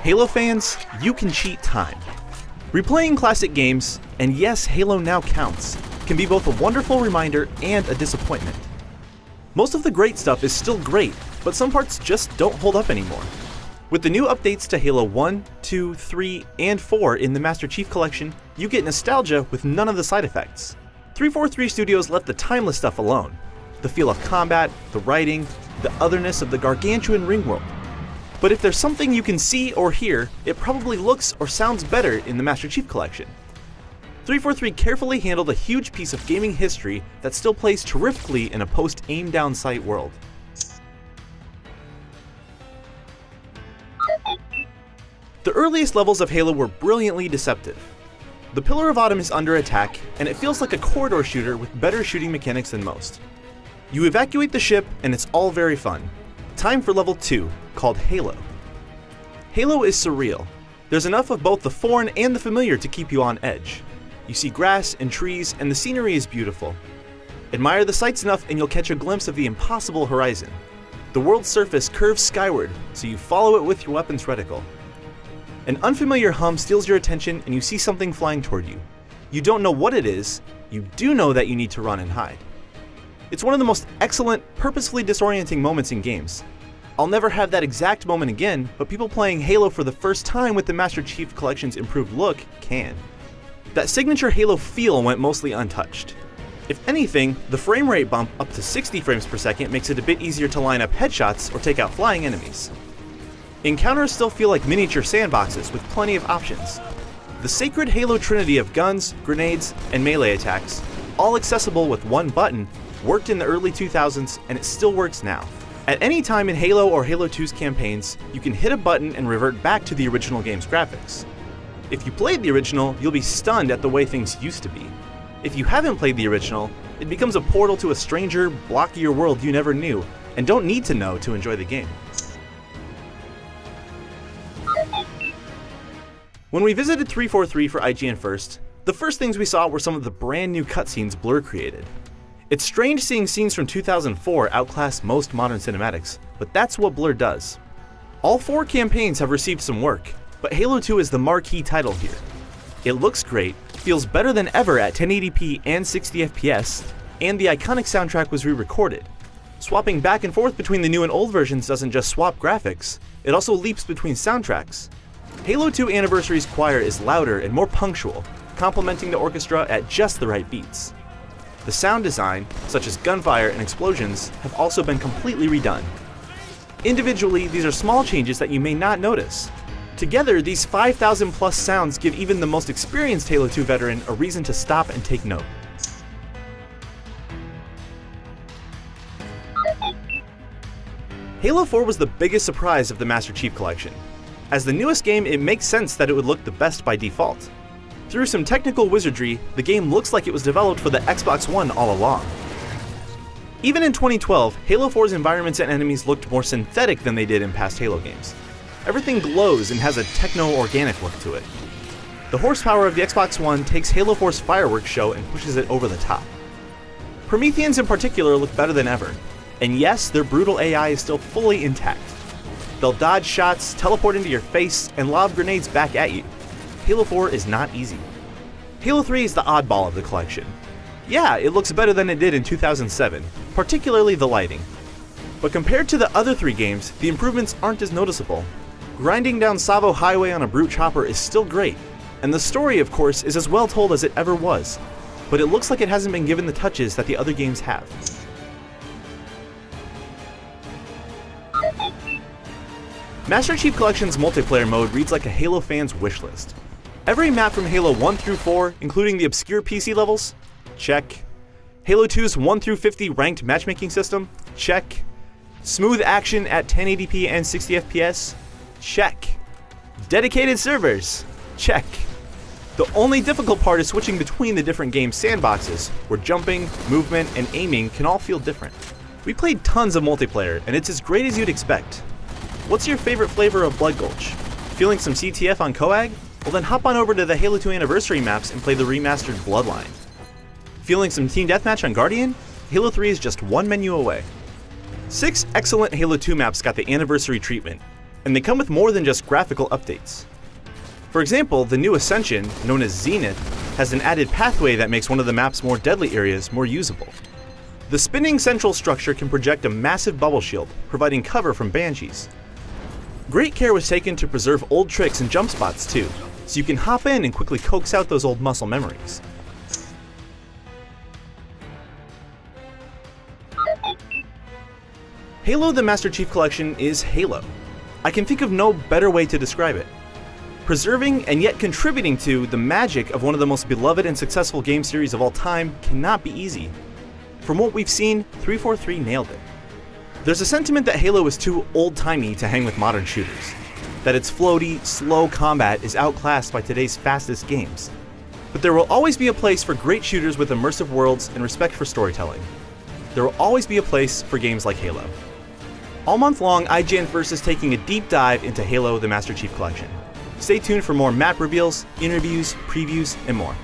Halo fans, you can cheat time. Replaying classic games, and yes, Halo now counts, can be both a wonderful reminder and a disappointment. Most of the great stuff is still great, but some parts just don't hold up anymore. With the new updates to Halo 1, 2, 3, and 4 in the Master Chief Collection, you get nostalgia with none of the side effects. 343 Studios left the timeless stuff alone. The feel of combat, the writing, the otherness of the gargantuan ring world. But if there's something you can see or hear, it probably looks or sounds better in the Master Chief Collection. 343 carefully handled a huge piece of gaming history that still plays terrifically in a post-aim-down sight world. The earliest levels of Halo were brilliantly deceptive. The Pillar of Autumn is under attack, and it feels like a corridor shooter with better shooting mechanics than most. You evacuate the ship, and it's all very fun. Time for level 2, called Halo. Halo is surreal. There's enough of both the foreign and the familiar to keep you on edge. You see grass and trees, and the scenery is beautiful. Admire the sights enough and you'll catch a glimpse of the impossible horizon. The world's surface curves skyward, so you follow it with your weapon's reticle. An unfamiliar hum steals your attention and you see something flying toward you. You don't know what it is, you do know that you need to run and hide. It's one of the most excellent, purposefully disorienting moments in games. I'll never have that exact moment again, but people playing Halo for the first time with the Master Chief Collection's improved look can. That signature Halo feel went mostly untouched. If anything, the frame rate bump up to 60 frames per second makes it a bit easier to line up headshots or take out flying enemies. Encounters still feel like miniature sandboxes with plenty of options. The sacred Halo trinity of guns, grenades, and melee attacks, all accessible with one button, worked in the early 2000s and it still works now. At any time in Halo or Halo 2's campaigns, you can hit a button and revert back to the original game's graphics. If you played the original, you'll be stunned at the way things used to be. If you haven't played the original, it becomes a portal to a stranger, blockier world you never knew, and don't need to know to enjoy the game. When we visited 343 for IGN First, the first things we saw were some of the brand new cutscenes Blur created. It's strange seeing scenes from 2004 outclass most modern cinematics, but that's what Blur does. All 4 campaigns have received some work, but Halo 2 is the marquee title here. It looks great, feels better than ever at 1080p and 60 FPS, and the iconic soundtrack was re-recorded. Swapping back and forth between the new and old versions doesn't just swap graphics, it also leaps between soundtracks. Halo 2 Anniversary's choir is louder and more punctual, complementing the orchestra at just the right beats. The sound design, such as gunfire and explosions, have also been completely redone. Individually, these are small changes that you may not notice. Together, these 5,000 plus sounds give even the most experienced Halo 2 veteran a reason to stop and take note. Halo 4 was the biggest surprise of the Master Chief Collection. As the newest game, it makes sense that it would look the best by default. Through some technical wizardry, the game looks like it was developed for the Xbox One all along. Even in 2012, Halo 4's environments and enemies looked more synthetic than they did in past Halo games. Everything glows and has a techno-organic look to it. The horsepower of the Xbox One takes Halo 4's fireworks show and pushes it over the top. Prometheans in particular look better than ever, and yes, their brutal AI is still fully intact. They'll dodge shots, teleport into your face, and lob grenades back at you. Halo 4 is not easy. Halo 3 is the oddball of the collection. Yeah, it looks better than it did in 2007, particularly the lighting. But compared to the other 3 games, the improvements aren't as noticeable. Grinding down Savo Highway on a brute chopper is still great, and the story, of course, is as well told as it ever was, but it looks like it hasn't been given the touches that the other games have. Master Chief Collection's multiplayer mode reads like a Halo fan's wishlist. Every map from Halo 1 through 4, including the obscure PC levels? Check. Halo 2's 1 through 50 ranked matchmaking system? Check. Smooth action at 1080p and 60 FPS? Check. Dedicated servers? Check. The only difficult part is switching between the different game sandboxes, where jumping, movement, and aiming can all feel different. We played tons of multiplayer, and it's as great as you'd expect. What's your favorite flavor of Blood Gulch? Feeling some CTF on Coag? Well then hop on over to the Halo 2 Anniversary maps and play the remastered Bloodline. Feeling some Team Deathmatch on Guardian? Halo 3 is just one menu away. 6 excellent Halo 2 maps got the Anniversary treatment. and they come with more than just graphical updates. For example, the new Ascension, known as Zenith, has an added pathway that makes one of the map's more deadly areas more usable. The spinning central structure can project a massive bubble shield, providing cover from banshees. Great care was taken to preserve old tricks and jump spots too, so you can hop in and quickly coax out those old muscle memories. Halo the Master Chief Collection is Halo. I can think of no better way to describe it. Preserving and yet contributing to the magic of one of the most beloved and successful game series of all time cannot be easy. From what we've seen, 343 nailed it. There's a sentiment that Halo is too old-timey to hang with modern shooters, that its floaty, slow combat is outclassed by today's fastest games. But there will always be a place for great shooters with immersive worlds and respect for storytelling. There will always be a place for games like Halo. All month long, IGN is taking a deep dive into Halo the Master Chief Collection. Stay tuned for more map reveals, interviews, previews, and more.